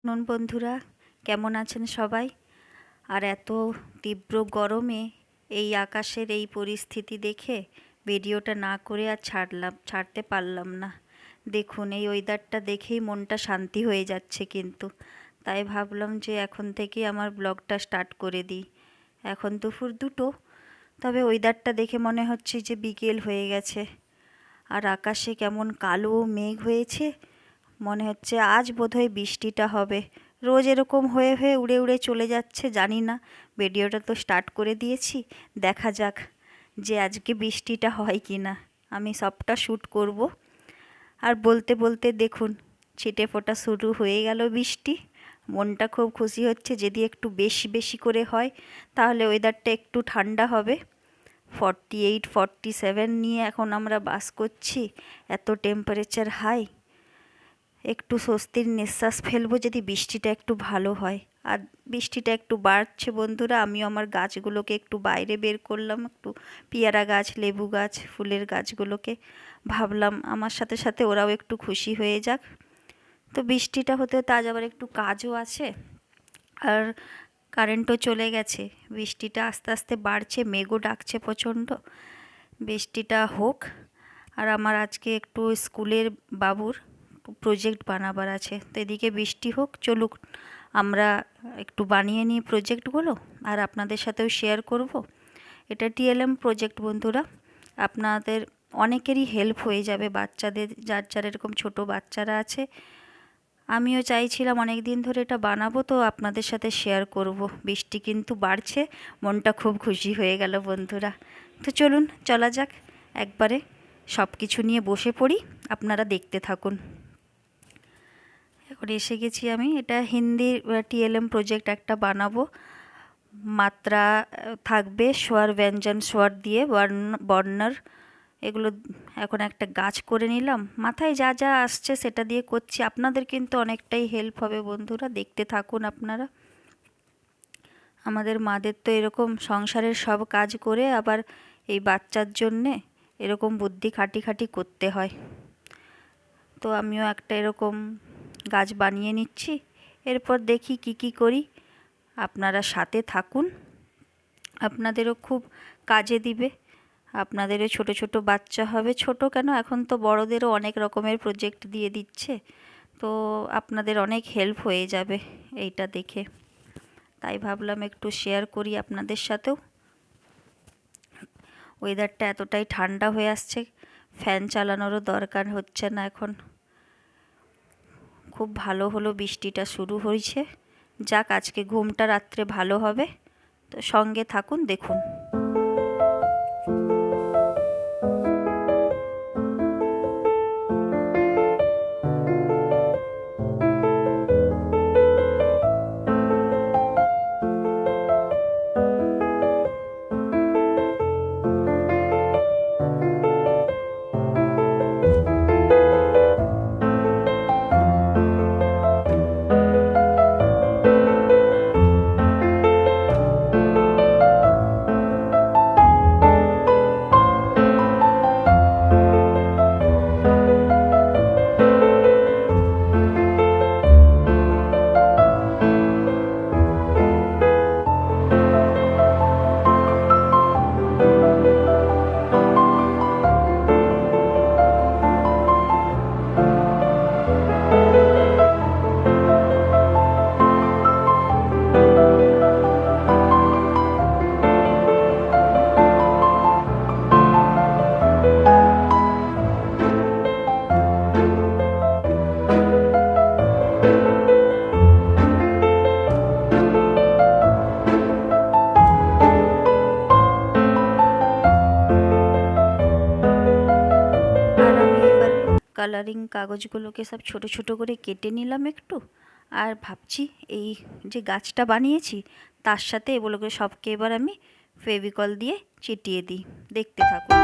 Afternoon বন্ধুরা, কেমন আছেন সবাই? আর এত তীব্র গরমে এই আকাশের এই পরিস্থিতি দেখে ভিডিওটা না করে আর ছাড়তে পারলাম না। দেখুন, এই ওয়েদারটা দেখেই মনটা শান্তি হয়ে যাচ্ছে, কিন্তু তাই ভাবলাম যে এখন থেকে আমার ব্লগটা স্টার্ট করে দিই। এখন দুপুর 2টো, তবে ওয়েদারটা দেখে মনে হচ্ছে যে বিকেল হয়ে গেছে। আর আকাশে কেমন কালো মেঘ হয়েছে, মনে হচ্ছে আজ বোধহয় বৃষ্টিটা হবে। রোজ এরকম হয়ে হয়ে উড়ে উড়ে চলে যাচ্ছে, জানি না। ভিডিওটা তো স্টার্ট করে দিয়েছি, দেখা যাক যে আজকে বৃষ্টিটা হয় কি না। আমি সবটা শ্যুট করব। আর বলতে বলতে দেখুন, ছিটে ফোঁটা শুরু হয়ে গেল বৃষ্টি। মনটা খুব খুশি হচ্ছে, যদি একটু বেশি বেশি করে হয় তাহলে ওয়েদারটা একটু ঠান্ডা হবে। 48 47 নিয়ে এখন আমরা বাস করছি, এত টেম্পারেচার হাই। একটু স্বস্তির নিঃশ্বাস ফেলবো যদি বৃষ্টিটা একটু ভালো হয়। আর বৃষ্টিটা একটু বাড়ছে বন্ধুরা, আমিও আমার গাছগুলোকে একটু বাইরে বের করলাম, একটু পেয়ারা গাছ, লেবু গাছ, ফুলের গাছগুলোকে ভাবলাম আমার সাথে সাথে ওরাও একটু খুশি হয়ে যাক। তো বৃষ্টিটা হতে হতে আজ আবার একটু কাজও আছে, আর কারেন্টও চলে গেছে। বৃষ্টিটা আস্তে আস্তে বাড়ছে, মেঘও ডাকছে প্রচণ্ড। বৃষ্টিটা হোক। আর আমার আজকে একটু স্কুলের বাবুর প্রজেক্ট বানাবার আছে, তো এদিকে বৃষ্টি হোক, চলুক আমরা একটু বানিয়ে নিই প্রজেক্টগুলো, আর আপনাদের সাথেও শেয়ার করব। এটা টিএলএম প্রজেক্ট বন্ধুরা, আপনাদের অনেকেরই হেল্প হয়ে যাবে, বাচ্চাদের যার যার এরকম ছোট বাচ্চারা আছে। আমিও চাইছিলাম অনেক দিন ধরে এটা বানাবো, তো আপনাদের সাথে শেয়ার করব। বৃষ্টি কিন্তু বাড়ছে, মনটা খুব খুশি হয়ে গেল বন্ধুরা। তো চলুন চলা যাক, একবারে সব কিছু নিয়ে বসে পড়ি, আপনারা দেখতে থাকুন। এখন এসে গেছি আমি, এটা হিন্দি টিএলএম প্রজেক্ট একটা বানাবো। মাত্রা থাকবে স্বর, ব্যঞ্জন, স্বর দিয়ে বর্ণর, এগুলো এখন একটা গাছ করে নিলাম। মাথায় যা যা আসছে সেটা দিয়ে করছি, আপনাদের কিন্তু অনেকটাই হেল্প হবে বন্ধুরা, দেখতে থাকুন আপনারা। আমাদের মাদের তো এরকম সংসারের সব কাজ করে আবার এই বাচ্চার জন্যে এরকম বুদ্ধি খাটি খাটি করতে হয়। তো আমিও একটা এরকম গাছ বানিয়ে নিচ্ছি, এরপর দেখি কি কি করি। আপনারা সাথে থাকুন, আপনাদেরও খুব কাজে দিবে। আপনাদেরও ছোট ছোট বাচ্চা হবে, ছোট কেন, এখন তো বড়দেরও অনেক রকমের প্রজেক্ট দিয়ে দিচ্ছে, তো আপনাদের অনেক হেল্প হয়ে যাবে এইটা দেখে। তাই ভাবলাম একটু শেয়ার করি আপনাদের সাথেও। ওয়েদারটা এতটাই ঠান্ডা হয়ে আসছে, ফ্যান চালানোরও দরকার হচ্ছে না এখন। খুব ভালো হলো, বৃষ্টিটা শুরু হয়েছে। যাক, আজকে ঘুমটা রাত্রে ভালো হবে। তো সঙ্গে থাকুন, দেখুন। কালারিং কাগজগুলোকে সব ছোট ছোট করে কেটে নিলাম একটু, আর ভাবছি এই যে গাছটা বানিয়েছি তার সাথে এগুলোকে সবকে এবার আমি ফেভিকল দিয়ে চিটিয়ে দিই, দেখতে থাকুন।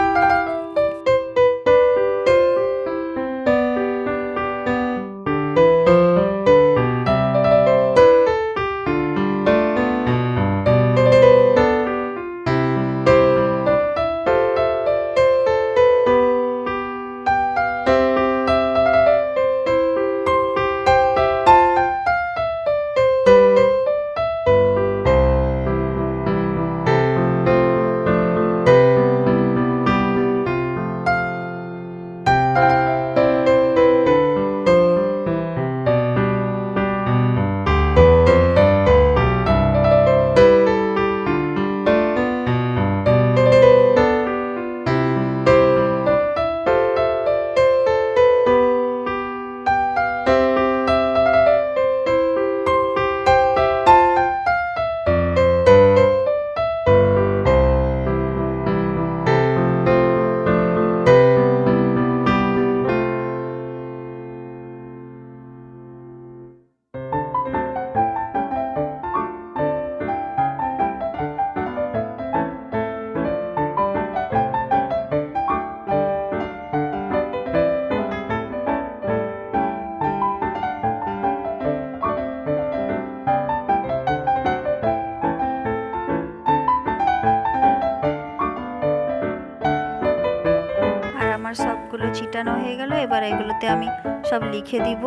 এগুলো চিটানো হয়ে গেল। এবার এগুলোতে আমি সব লিখে দিব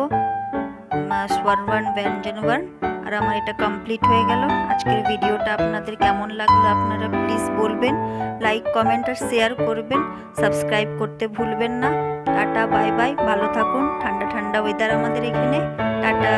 স্বর বর্ণ ব্যঞ্জন বর্ণ। আর আমার এটা কমপ্লিট হয়ে গেল। আজকের ভিডিওটা আপনাদের কেমন লাগলো আপনারা প্লিজ বলবেন, লাইক কমেন্ট আর শেয়ার করবেন, সাবস্ক্রাইব করতে ভুলবেন না। টাটা বাই বাই, ভালো থাকুন। ঠান্ডা ঠান্ডা ওয়েদার আমাদের এখানে। টাটা।